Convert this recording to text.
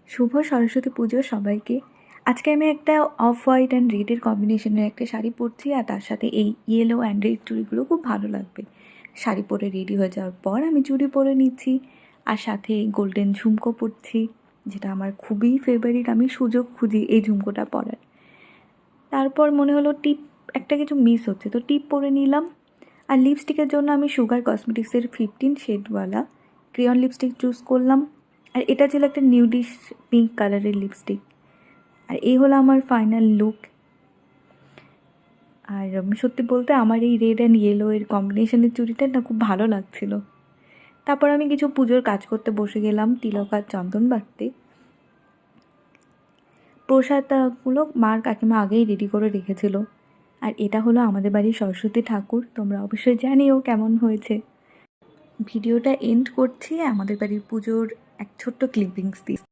শুভ সরস্বতী পুজো সবাইকে। আজকে আমি একটা অফ হোয়াইট অ্যান্ড রেডের কম্বিনেশনের একটা শাড়ি পরছি, আর তার সাথে এই ইয়েলো অ্যান্ড রেড চুড়িগুলো খুব ভালো লাগবে। শাড়ি পরে রেডি হয়ে যাওয়ার পর আমি চুড়ি পরে নিচ্ছি, আর সাথে গোল্ডেন ঝুমকো পরছি, যেটা আমার খুবই ফেভারিট। আমি সুযোগ খুঁজি এই ঝুমকোটা পরার। তারপর মনে হলো টিপ একটা কিছু মিস হচ্ছে, তো টিপ পরে নিলাম। আর লিপস্টিকের জন্য আমি সুগার কসমেটিক্সের 15 শেডওয়ালা ক্রেয়ন লিপস্টিক চুজ করলাম। আর এটা ছিল একটা নিউডিশ পিঙ্ক কালারের লিপস্টিক। আর এই হলো আমার ফাইনাল লুক। আর সত্যি বলতে আমার এই রেড অ্যান্ড ইয়েলো এর কম্বিনেশনের চুড়িটা না খুব ভালো লাগছিল। তারপর আমি কিছু পুজোর কাজ করতে বসে গেলাম, তিলক আর চন্দন বাটতে। প্রসাদগুলো মার কাকিমা আগেই রেডি করে রেখেছিল। আর এটা হলো আমাদের বাড়ির সরস্বতী ঠাকুর। তোমরা অবশ্যই জানিও কেমন হয়েছে। ভিডিওটা এন্ড করছি আমাদের বাড়ির পুজোর এক ছোট্ট ক্লিপিংস দিয়ে।